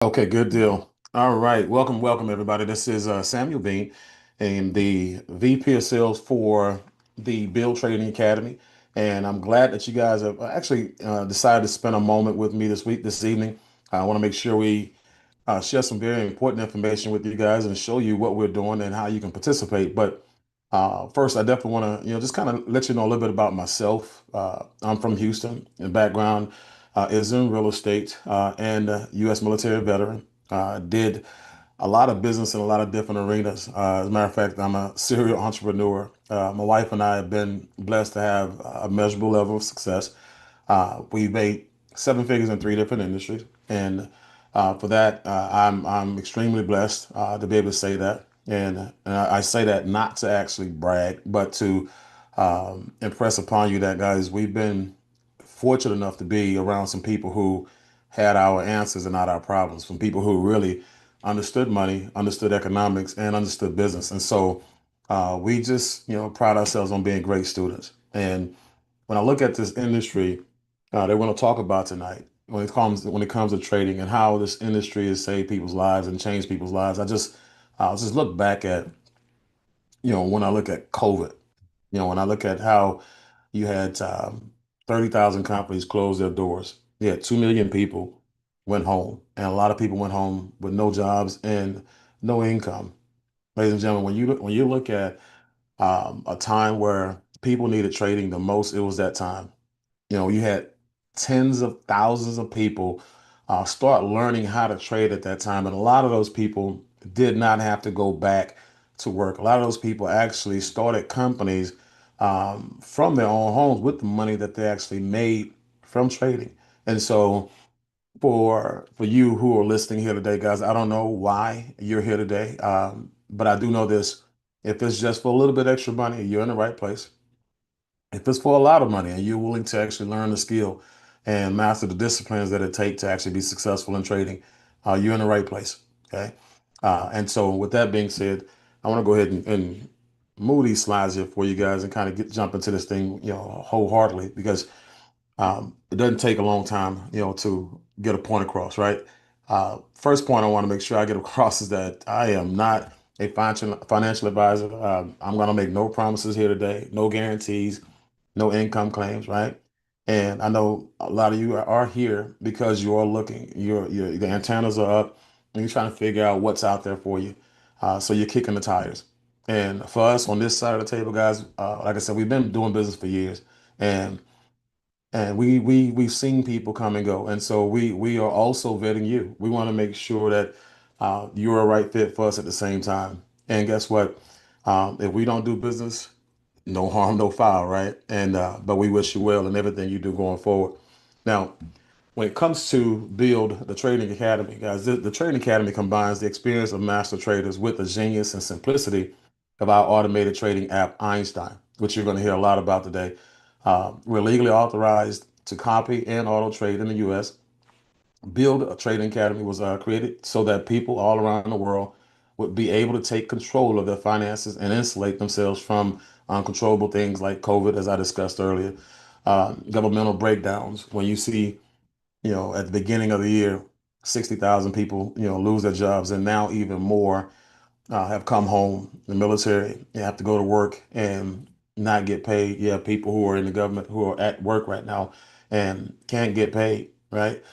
Okay, good deal. All right, welcome everybody. This is Samuel Bean, and the VP of Sales for the Build Trading Academy. And I'm glad that you guys have actually decided to spend a moment with me this evening. I want to make sure we share some very important information with you guys and show you what we're doing and how you can participate. But first, I definitely want to, just kind of let you know a little bit about myself. I'm from Houston, and background is in real estate and U.S. military veteran. Did a lot of business in a lot of different arenas. As a matter of fact, I'm a serial entrepreneur. My wife and I have been blessed to have a measurable level of success. We made seven figures in three different industries, and for that, I'm extremely blessed to be able to say that. And I say that not to actually brag, but to impress upon you that, guys, we've been fortunate enough to be around some people who had our answers and not our problems, from people who really understood money, understood economics, and understood business. And so we just, pride ourselves on being great students. And when I look at this industry that we're going to talk about tonight, when it comes to trading and how this industry has saved people's lives and changed people's lives, I'll just look back at, when I look at COVID, when I look at how you had 30,000 companies close their doors. You had 2 million people went home, and a lot of people went home with no jobs and no income. Ladies and gentlemen, when you look at a time where people needed trading the most, it was that time. You had tens of thousands of people start learning how to trade at that time. And a lot of those people did not have to go back to work. A lot of those people actually started companies from their own homes with the money that they actually made from trading. And so for you who are listening here today, guys, I don't know why you're here today, but I do know this. If it's just for a little bit extra money, you're in the right place. If it's for a lot of money and you're willing to actually learn the skill and master the disciplines that it take to actually be successful in trading, you're in the right place. Okay. And so with that being said, I want to go ahead and move these slides here for you guys and kind of jump into this thing, wholeheartedly, because it doesn't take a long time, to get a point across, right? First point I want to make sure I get across is that I am not a financial advisor. I'm going to make no promises here today, no guarantees, no income claims, right? And I know a lot of you are here because you are looking. The antennas are up, and you're trying to figure out what's out there for you. So you're kicking the tires. And for us on this side of the table, guys, like I said, we've been doing business for years, and we've seen people come and go, and so we are also vetting you. We want to make sure that you're a right fit for us at the same time. And guess what? If we don't do business, no harm, no foul, right? And but we wish you well in everything you do going forward. Now, when it comes to Build the Trading Academy, guys, the Trading Academy combines the experience of master traders with the genius and simplicity of our automated trading app, Einstein, which you're going to hear a lot about today. We're legally authorized to copy and auto trade in the U.S. Build a Trading Academy was created so that people all around the world would be able to take control of their finances and insulate themselves from uncontrollable things like COVID, as I discussed earlier, governmental breakdowns. When you see, at the beginning of the year, 60,000 people, lose their jobs, and now even more have come home. The military, they have to go to work and not get paid. You have people who are in the government who are at work right now and can't get paid, right?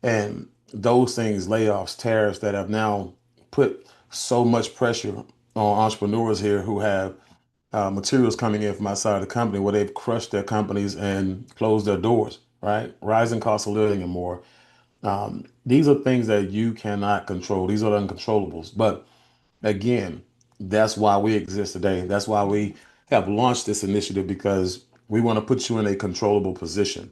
And those things, layoffs, tariffs that have now put so much pressure on entrepreneurs here who have materials coming in from outside the company where they've crushed their companies and closed their doors, right? Rising cost of living and more. These are things that you cannot control. These are the uncontrollables. But again, that's why we exist today. That's why we have launched this initiative, because we want to put you in a controllable position.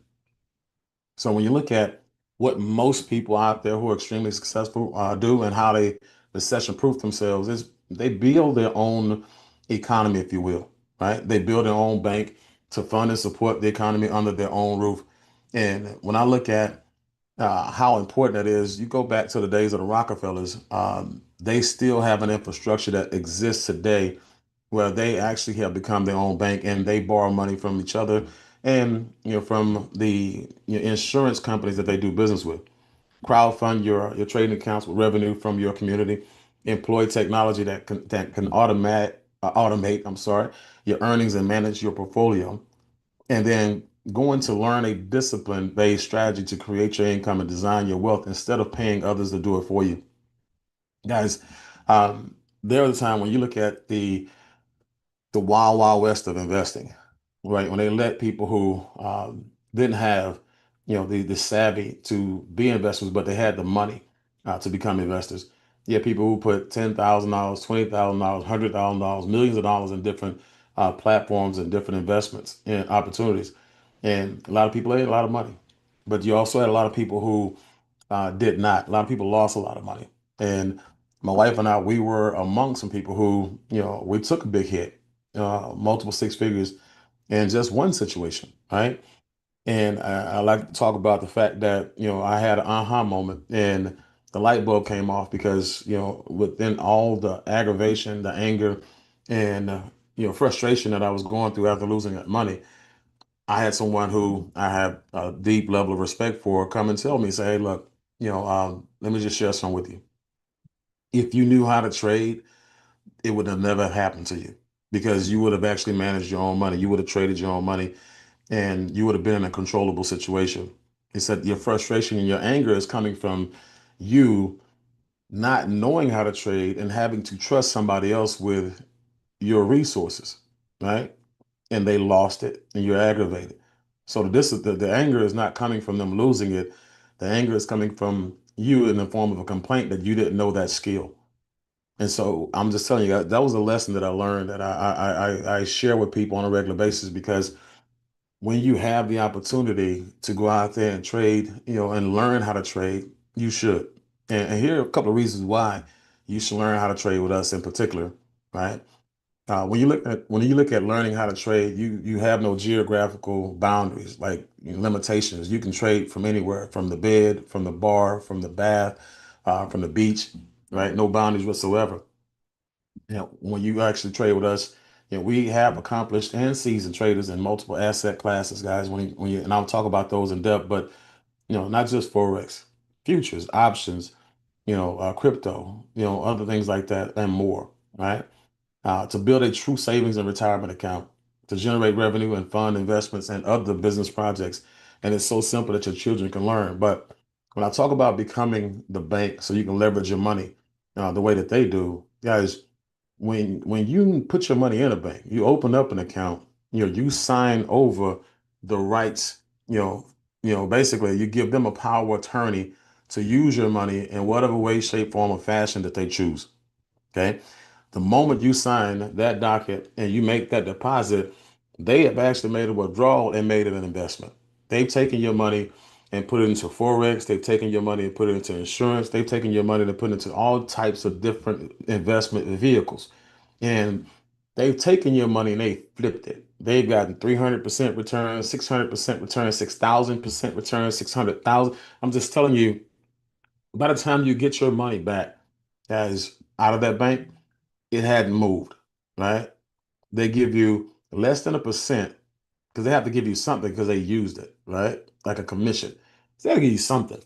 So when you look at what most people out there who are extremely successful do and how they recession-proof themselves is they build their own economy, if you will, right? They build their own bank to fund and support the economy under their own roof. And when I look at how important that is, you go back to the days of the Rockefellers, they still have an infrastructure that exists today where they actually have become their own bank, and they borrow money from each other and from the insurance companies that they do business with. crowdfund your trading accounts with revenue from your community, employ technology that can automate, I'm sorry, your earnings and manage your portfolio, and then going to learn a discipline-based strategy to create your income and design your wealth instead of paying others to do it for you. Guys, there was a time when you look at the wild, wild west of investing, right? When they let people who didn't have, the savvy to be investors, but they had the money to become investors. Yeah, people who put $10,000, $20,000, $100,000, millions of dollars in different platforms and different investments and opportunities. And a lot of people made a lot of money, but you also had a lot of people who did not. A lot of people lost a lot of money. And my wife and I, we were among some people who, we took a big hit, multiple six figures in just one situation, right? And I like to talk about the fact that, I had an aha moment and the light bulb came off because, within all the aggravation, the anger, and, frustration that I was going through after losing that money, I had someone who I have a deep level of respect for come and tell me, say, hey, look, let me just share some with you. If you knew how to trade, it would have never happened to you because you would have actually managed your own money. You would have traded your own money and you would have been in a controllable situation. He said your frustration and your anger is coming from you not knowing how to trade and having to trust somebody else with your resources, right? And they lost it and you're aggravated. So this is the anger is not coming from them losing it. The anger is coming from you in the form of a complaint that you didn't know that skill. And so I'm just telling you that was a lesson that I learned that I share with people on a regular basis because when you have the opportunity to go out there and trade, and learn how to trade, you should. And here are a couple of reasons why you should learn how to trade with us in particular, right? When you look at learning how to trade, you have no geographical boundaries, like limitations. You can trade from anywhere, from the bed, from the bar, from the bath, from the beach, right? No boundaries whatsoever. When you actually trade with us, we have accomplished and seasoned traders in multiple asset classes, guys. And I'll talk about those in depth, but not just forex, futures, options, crypto, other things like that and more, right? To build a true savings and retirement account, to generate revenue and fund investments and other business projects. And it's so simple that your children can learn. But when I talk about becoming the bank so you can leverage your money the way that they do, guys, when you put your money in a bank, you open up an account, you sign over the rights, basically you give them a power of attorney to use your money in whatever way, shape, form, or fashion that they choose. Okay. The moment you sign that docket and you make that deposit, they have actually made a withdrawal and made it an investment. They've taken your money and put it into Forex. They've taken your money and put it into insurance. They've taken your money and put it into all types of different investment vehicles. And they've taken your money and they flipped it. They've gotten 300% return, 600% return, 6,000% return, 600,000. I'm just telling you, by the time you get your money back as out of that bank, it hadn't moved, right? They give you less than a percent because they have to give you something because they used it, right? Like a commission. So they have to give you something.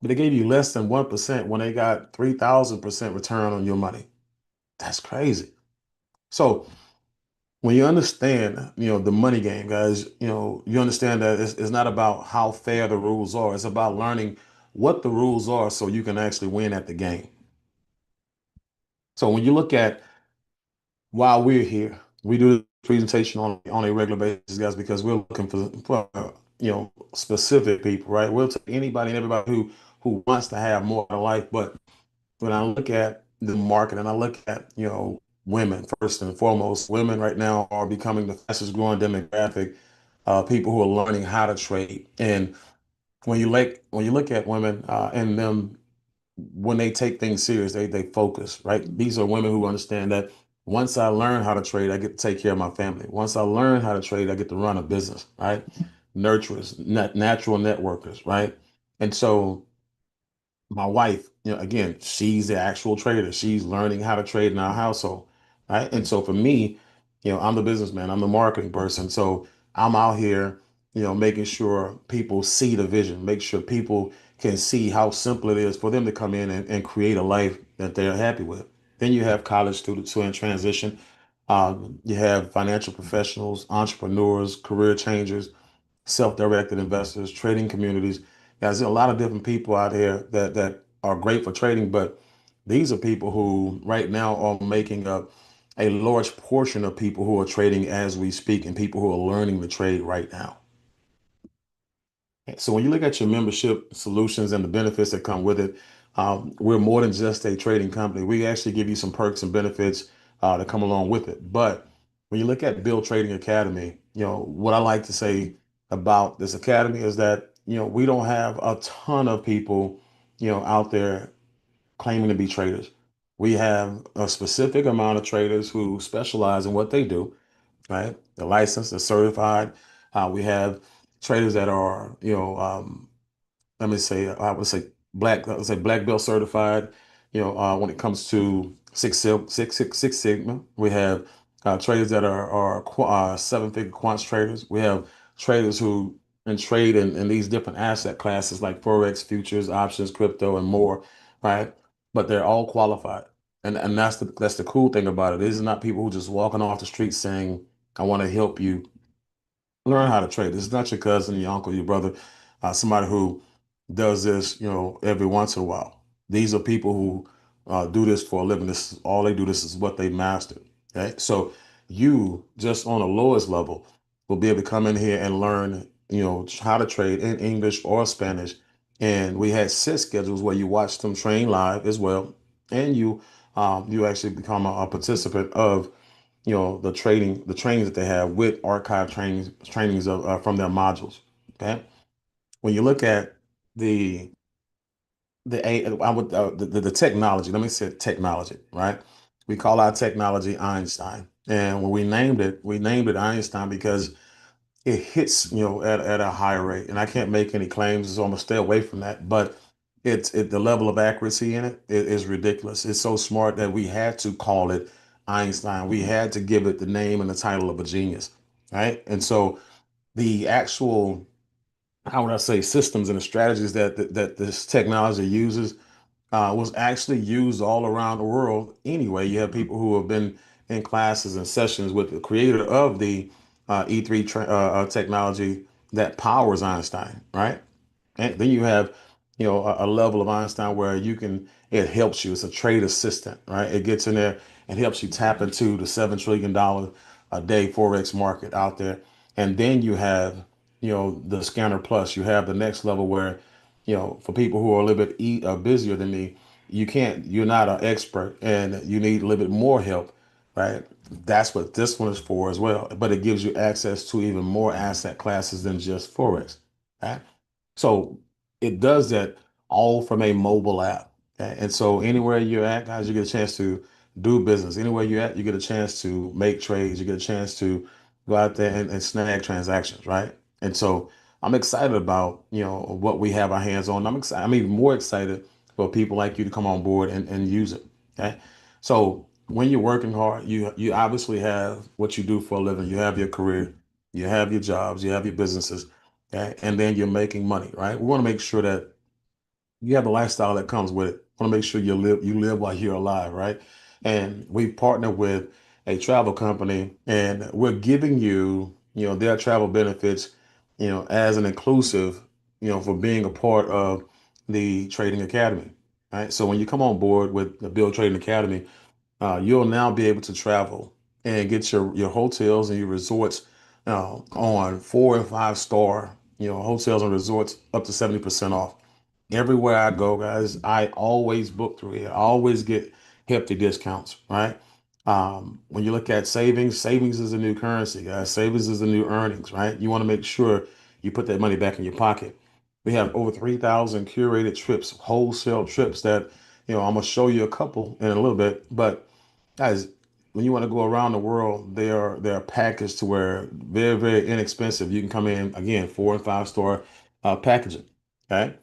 But they gave you less than 1% when they got 3,000% return on your money. That's crazy. So when you understand, the money game, guys, you understand that it's not about how fair the rules are. It's about learning what the rules are so you can actually win at the game. So when you look at while we're here, we do the presentation on a regular basis, guys, because we're looking for specific people, right? We'll take anybody and everybody who wants to have more of life. But when I look at the market and I look at women first and foremost, women right now are becoming the fastest growing demographic. People who are learning how to trade, and when you look at women and them when they take things serious, they focus, right? These are women who understand that once I learn how to trade, I get to take care of my family. Once I learn how to trade, I get to run a business, right? Nurturers, natural networkers, right? And so my wife, again, she's the actual trader. She's learning how to trade in our household, right? And so for me, I'm the businessman, I'm the marketing person. So I'm out here, making sure people see the vision, make sure people can see how simple it is for them to come in and create a life that they're happy with. Then you have college students who are in transition. You have financial professionals, entrepreneurs, career changers, self-directed investors, trading communities. Guys, there's a lot of different people out here that are great for trading, but these are people who right now are making up a large portion of people who are trading as we speak and people who are learning to trade right now. So when you look at your membership solutions and the benefits that come with it, we're more than just a trading company. We actually give you some perks and benefits that come along with it. But when you look at Bill Trading Academy, what I like to say about this academy is that, we don't have a ton of people, out there claiming to be traders. We have a specific amount of traders who specialize in what they do, right? They're licensed, they're certified. We have traders that are, let me say, I would say black belt certified. When it comes to Six Sigma, we have traders that are seven-figure quants traders. We have traders who and trade in these different asset classes like forex, futures, options, crypto, and more, right? But they're all qualified, and that's the cool thing about it. These are not people who just walking off the street saying, "I want to help you learn how to trade." This is not your cousin, your uncle, your brother, somebody who does this, every once in a while. These are people who do this for a living. This is all they do. This is what they mastered. Okay, so you just on the lowest level will be able to come in here and learn, how to trade in English or Spanish. And we had set schedules where you watch them train live as well, and you actually become a participant of the trainings that they have with archive trainings of from their modules. Okay, when you look at the I would the technology. Let me say technology, right? We call our technology Einstein, and when we named it Einstein because it hits at a higher rate. And I can't make any claims, so I'm gonna stay away from that. But the level of accuracy in it is ridiculous. It's so smart that we had to call it Einstein. We had to give it the name and the title of a genius, right? And so the actual, how would I say, systems and the strategies that this technology uses was actually used all around the world anyway. You have people who have been in classes and sessions with the creator of the E3 technology that powers Einstein, right? And then you have, a level of Einstein where it helps you. It's a trade assistant, right? It gets in there and helps you tap into the $7 trillion a day Forex market out there. And then you have, the Scanner Plus. You have the next level where, for people who are a little bit busier than me, you're not an expert and you need a little bit more help, right? That's what this one is for as well. But it gives you access to even more asset classes than just Forex, right? So it does that all from a mobile app. Okay? And so anywhere you're at, guys, you get a chance to do business. Anywhere you're at, you get a chance to make trades. You get a chance to go out there and snag transactions, right? And so I'm excited about, what we have our hands on. I'm excited. I'm even more excited for people like you to come on board and use it. Okay. So when you're working hard, you obviously have what you do for a living. You have your career, you have your jobs, you have your businesses. Okay. And then you're making money, right? We want to make sure that you have the lifestyle that comes with it. Want to make sure you live while you're alive, right? And we partner with a travel company, and we're giving you, their travel benefits, as an inclusive, for being a part of the Trading Academy, right? So when you come on board with the Build Trading Academy, you'll now be able to travel and get your hotels and your resorts on 4 and 5 star, hotels and resorts up to 70% off. Everywhere I go, guys, I always book through here. I always get hefty discounts, right? When you look at savings is a new currency, guys. Savings is the new earnings, right? You want to make sure you put that money back in your pocket. We have over 3,000 curated trips, wholesale trips that, I'm gonna show you a couple in a little bit, but guys, when you want to go around the world, they are packaged to where very, very inexpensive. You can come in again, 4 and 5 star packaging. Okay.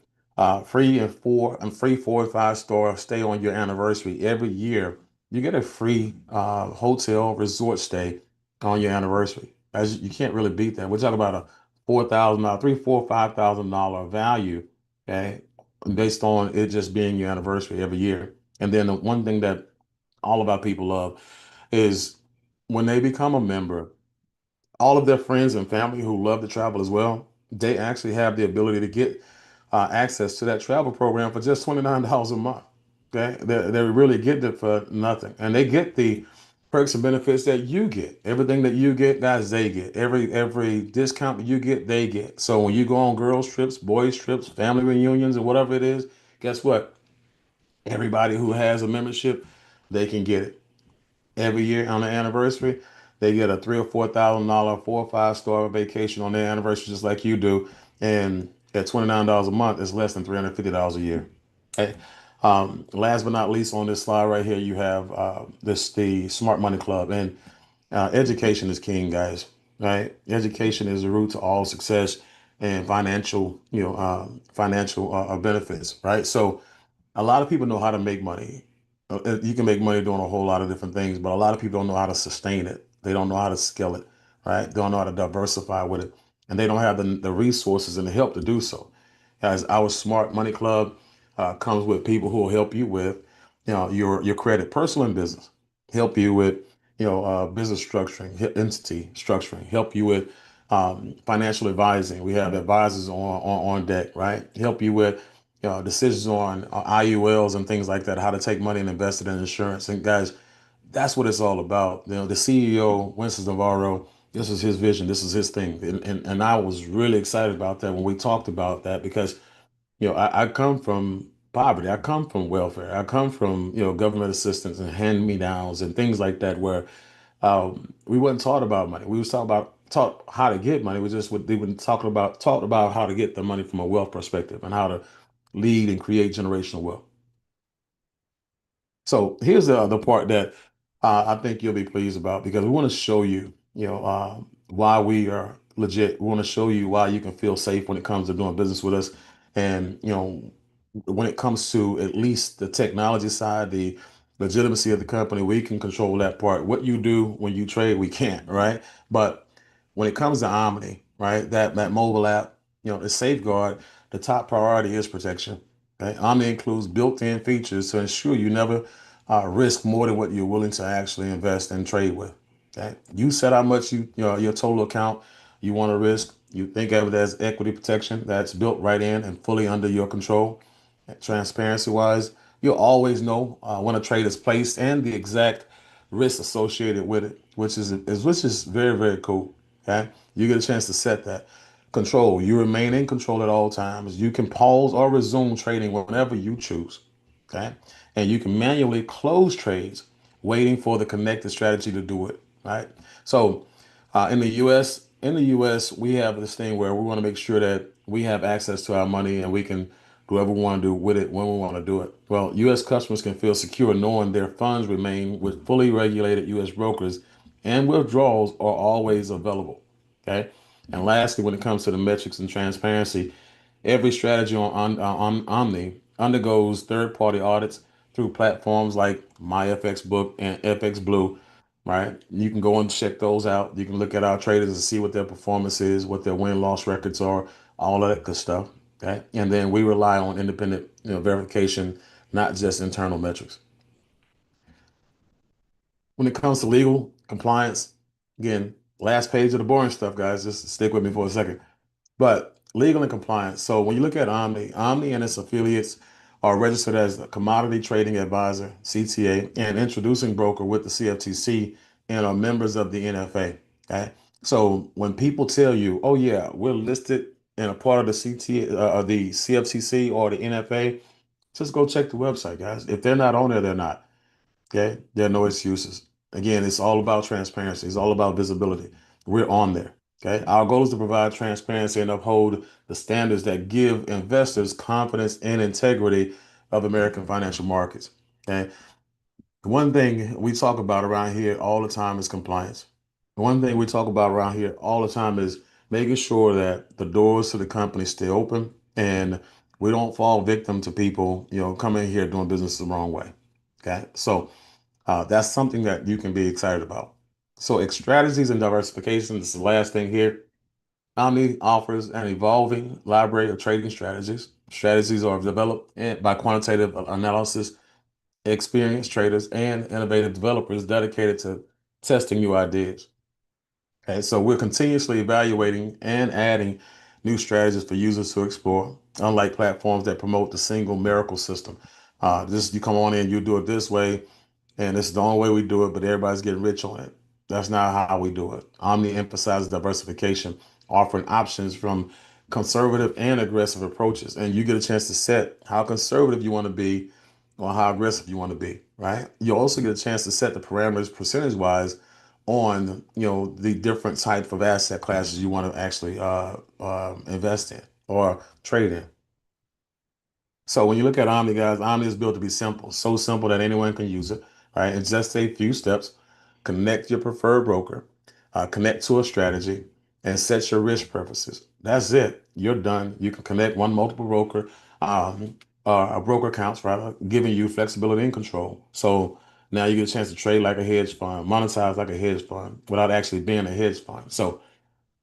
Free 4 and 5 star stay on your anniversary. Every year you get a free hotel resort stay on your anniversary. As you can't really beat that. We're talking about a $4,000, $3, $4, $5,000 value. Okay. based on it just being your anniversary every year. And then the one thing that all of our people love is when they become a member, all of their friends and family who love to travel as well, they actually have the ability to get access to that travel program for just $29 a month. Okay, they really get it for nothing, and they get the perks and benefits that you get. Everything that you get, guys, they get. Every discount that you get, they get. So when you go on girls trips, boys trips, family reunions, or whatever it is, guess what? Everybody who has a membership, they can get it every year on their anniversary. They get a three or $4,000 4 or 5 star vacation on their anniversary, just like you do. And at $29 a month, it's less than $350 a year. Okay. Last but not least, on this slide right here, you have the Smart Money Club, and education is king, guys. Right? Education is the root to all success and financial benefits. Right? So a lot of people know how to make money. You can make money doing a whole lot of different things, but a lot of people don't know how to sustain it. They don't know how to scale it, right? They don't know how to diversify with it. And they don't have the resources and the help to do so. As our Smart Money Club comes with people who will help you with, your credit, personal and business, help you with, business structuring, entity structuring, help you with financial advising. We have advisors on deck, right? Help you with decisions on IULs and things like that, how to take money and invest it in insurance. And guys, that's what it's all about. The CEO, Winston Navarro, this is his vision, this is his thing. And I was really excited about that when we talked about that because, I come from poverty. I come from welfare. I come from, government assistance and hand-me-downs and things like that where we wasn't taught about money. We was taught how to get money. We just would they been taught about how to get the money from a wealth perspective and how to lead and create generational wealth. So here's the other part that I think you'll be pleased about because we want to show you, why we are legit. We want to show you why you can feel safe when it comes to doing business with us, and when it comes to at least the technology side, the legitimacy of the company, we can control that part. What you do when you trade, we can't, right? But when it comes to Omni, right, that mobile app, the safeguard, the top priority is protection. Okay? Omni includes built-in features to ensure you never risk more than what you're willing to actually invest and trade with. Okay, you set how much your total account you want to risk. You think of it as equity protection that's built right in and fully under your control. Transparency wise, you'll always know when a trade is placed and the exact risk associated with it, which is very, very cool. Okay, you get a chance to set that control. You remain in control at all times. You can pause or resume trading whenever you choose. Okay, and you can manually close trades, waiting for the connected strategy to do it. Right. So in the U.S., we have this thing where we want to make sure that we have access to our money and we can do whatever we want to do with it when we want to do it. Well, U.S. customers can feel secure knowing their funds remain with fully regulated U.S. brokers and withdrawals are always available. Okay. And lastly, when it comes to the metrics and transparency, every strategy on Omni undergoes third-party audits through platforms like MyFXBook and FX Blue, right? You can go and check those out. You can look at our traders and see what their performance is, what their win-loss records are, all of that good stuff. Okay. And then we rely on independent, verification, not just internal metrics. When it comes to legal compliance, again, last page of the boring stuff, guys. Just stick with me for a second. But legal and compliance. So when you look at Omni and its affiliates are registered as a commodity trading advisor, CTA, and introducing broker with the CFTC and are members of the NFA. Okay. So when people tell you, oh yeah, we're listed and a part of the CTA, the CFTC or the NFA, just go check the website, guys. If they're not on there, they're not. Okay. There are no excuses. Again, it's all about transparency. It's all about visibility. We're on there. Okay. Our goal is to provide transparency and uphold the standards that give investors confidence and integrity of American financial markets. Okay. The one thing we talk about around here all the time is compliance. The one thing we talk about around here all the time is making sure that the doors to the company stay open and we don't fall victim to people, coming here doing business the wrong way. Okay. So that's something that you can be excited about. So, strategies and diversification. This is the last thing here. Omni offers an evolving library of trading strategies. Strategies are developed by quantitative analysis, experienced traders, and innovative developers dedicated to testing new ideas. Okay, so we're continuously evaluating and adding new strategies for users to explore, unlike platforms that promote the single miracle system. This you come on in, you do it this way, and this is the only way we do it, but everybody's getting rich on it. That's not how we do it. Omni emphasizes diversification, offering options from conservative and aggressive approaches. And you get a chance to set how conservative you want to be or how aggressive you want to be, right? You also get a chance to set the parameters percentage wise on, the different type of asset classes you want to actually invest in or trade in. So when you look at Omni, guys, Omni is built to be simple, so simple that anyone can use it, right? It's just a few steps. Connect your preferred broker, connect to a strategy, and set your risk preferences. That's it. You're done. You can connect one multiple broker, a broker accounts, rather, giving you flexibility and control. So now you get a chance to trade like a hedge fund, monetize like a hedge fund without actually being a hedge fund. So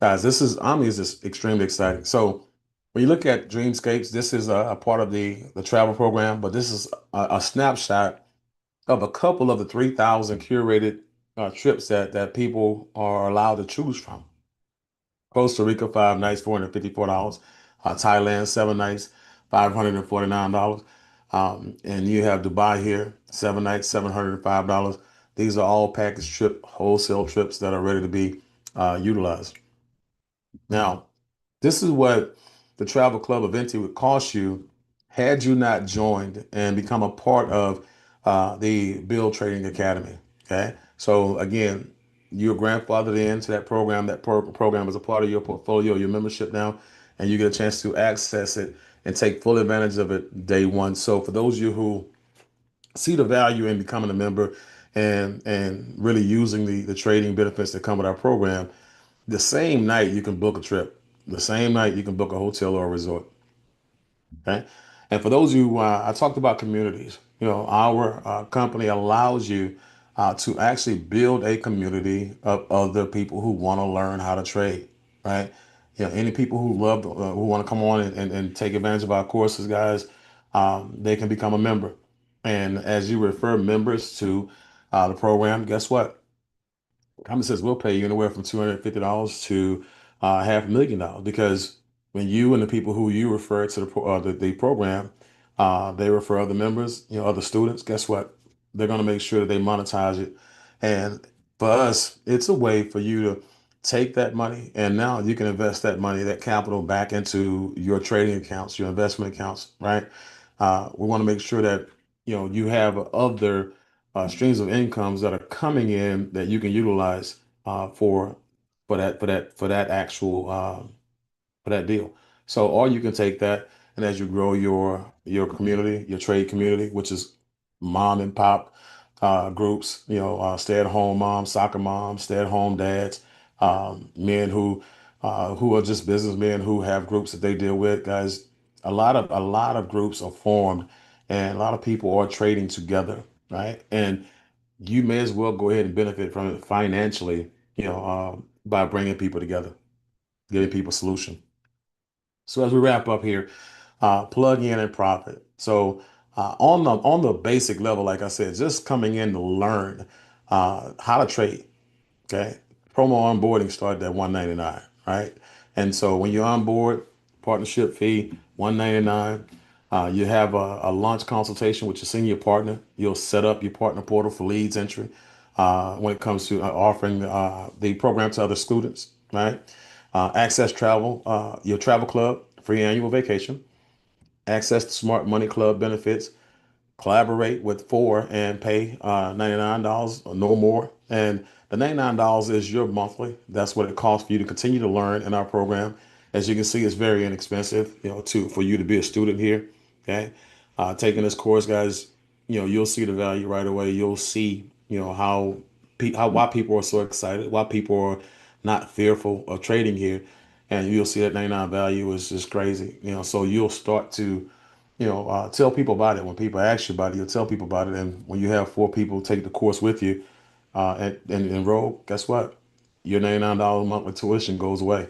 guys, this is Omni is just extremely exciting. So when you look at Dreamscapes, this is a part of the travel program, but this is a snapshot of a couple of the 3,000 curated trips that people are allowed to choose from. Costa Rica, 5 nights, $454. Thailand, 7 nights, $549. And you have Dubai here, 7 nights, $705. These are all package trip, wholesale trips that are ready to be utilized. Now, this is what the Travel Club eventually would cost you had you not joined and become a part of the Bill Trading Academy. Okay. So again, you're grandfathered into that program. That program is a part of your portfolio, your membership now, and you get a chance to access it and take full advantage of it day one. So for those of you who see the value in becoming a member and really using the trading benefits that come with our program, the same night you can book a trip. The same night you can book a hotel or a resort. Okay. And for those of you, I talked about communities. Our company allows you to actually build a community of other people who want to learn how to trade, right? Any people who love, who want to come on and take advantage of our courses, guys, they can become a member. And as you refer members to the program, guess what? Common Sense will pay you anywhere from $250 to $500,000 because when you and the people who you refer to the program, they refer other members, other students. Guess what? They're going to make sure that they monetize it. And for us, it's a way for you to take that money and now you can invest that money, that capital back into your trading accounts, your investment accounts, right? We want to make sure that you have other streams of incomes that are coming in that you can utilize for that actual for that deal. So, or you can take that and as you grow your community, your trade community, which is mom and pop groups, stay-at-home moms, soccer moms, stay-at-home dads, men who are just businessmen who have groups that they deal with, guys. A lot of groups are formed, and a lot of people are trading together, right? And you may as well go ahead and benefit from it financially, by bringing people together, giving people solution. So as we wrap up here, plug in and profit. So on the basic level, like I said, just coming in to learn how to trade. Okay. Promo onboarding started at 199, right? And so when you're on board, partnership fee 199. You have a launch consultation with your senior partner. You'll set up your partner portal for leads entry when it comes to offering the program to other students, right? Access travel, your travel club, free annual vacation, access to Smart Money Club benefits, collaborate with four and pay $99 or no more. And the $99 is your monthly. That's what it costs for you to continue to learn in our program. As you can see, it's very inexpensive, to for you to be a student here. Okay. Taking this course, guys, you'll see the value right away. You'll see, how why people are so excited, why people are not fearful of trading here. And you'll see that 99 value is just crazy. So you'll start to tell people about it. When people ask you about it, you'll tell people about it. And when you have four people take the course with you and enroll, guess what? Your $99 monthly tuition goes away.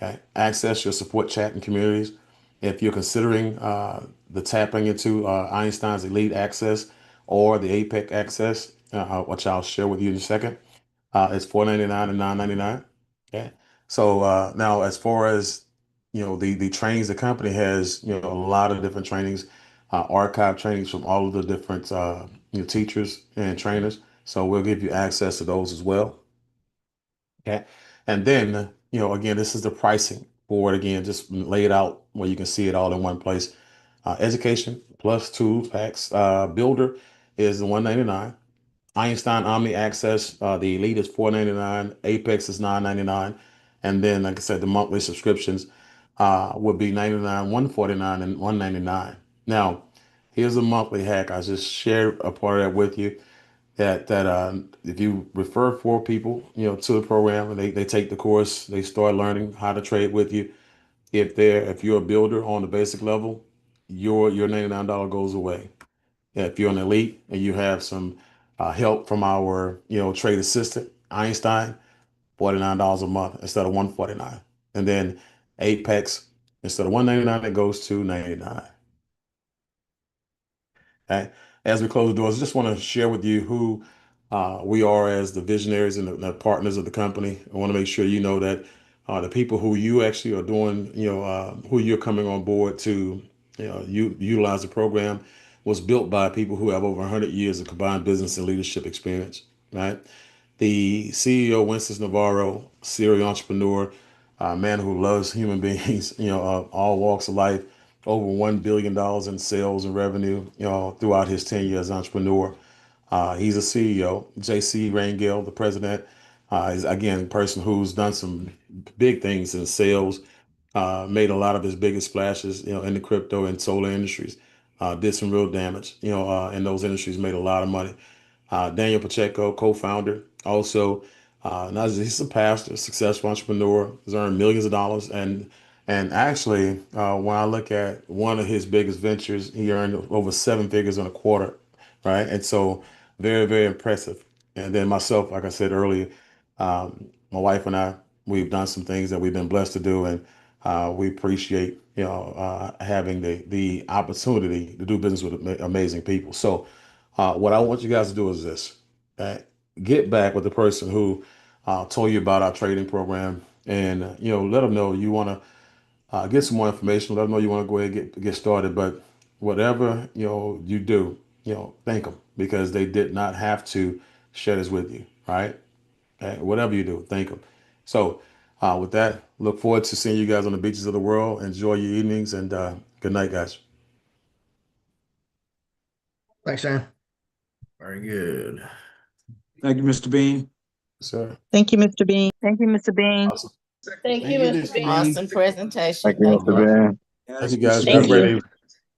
Okay? Access your support chat and communities. If you're considering the tapping into Einstein's Elite Access or the APEC Access, which I'll share with you in a second, it's $4.99 and $9.99. Okay. So now, as far as the trainings, the company has a lot of different trainings, archive trainings from all of the different teachers and trainers. So we'll give you access to those as well. Okay. And then, again, this is the pricing for it. Again, just laid out where you can see it all in one place. Education plus tool packs. Builder is the 199. Einstein Omni Access, the Elite is 499. Apex is 999. And then, like I said, the monthly subscriptions would be 99, 149, and 199. Now, here's a monthly hack. I just shared a part of that with you that if you refer 4 people, to the program and they take the course, they start learning how to trade with you. If you're a builder on the basic level, your $99 goes away. If you're an elite and you have some help from our trade assistant Einstein, $49 a month instead of 149. And then Apex, instead of 199, it goes to 99. Okay. As we close the doors, I just want to share with you who we are as the visionaries and the partners of the company. I want to make sure you know that the people who you actually are doing, who you're coming on board to, you utilize the program was built by people who have over 100 years of combined business and leadership experience, right? The CEO, Winston Navarro, serial entrepreneur, a man who loves human beings, all walks of life, over $1 billion in sales and revenue, throughout his tenure as entrepreneur. He's a CEO. JC Rangel, the president, is again a person who's done some big things in sales, made a lot of his biggest splashes, in the crypto and solar industries. Did some real damage, in those industries, made a lot of money. Daniel Pacheco, co-founder, also not just, he's a pastor, successful entrepreneur, has earned millions of dollars, and actually, when I look at one of his biggest ventures, he earned over 7 figures in a quarter, right? And so, very, very impressive. And then myself, like I said earlier, my wife and I, we've done some things that we've been blessed to do, and we appreciate, having the opportunity to do business with amazing people. So, what I want you guys to do is this: uh, get back with the person who told you about our trading program, and let them know you want to get some more information. Let them know you want to go ahead and get started. But whatever you do, thank them, because they did not have to share this with you, right? Whatever you do, thank them. So, with that, look forward to seeing you guys on the beaches of the world. Enjoy your evenings, and good night, guys. Thanks, Sam. Very good. Thank you, Mr. Bean. Sir. Thank you, Mr. Bean. Thank you, Mr. Bean. Awesome. Thank you, Mr. Bean. Awesome presentation. Thank you, Thank Mr. you. Ben. Thank you, guys. Thank Have a great you. evening.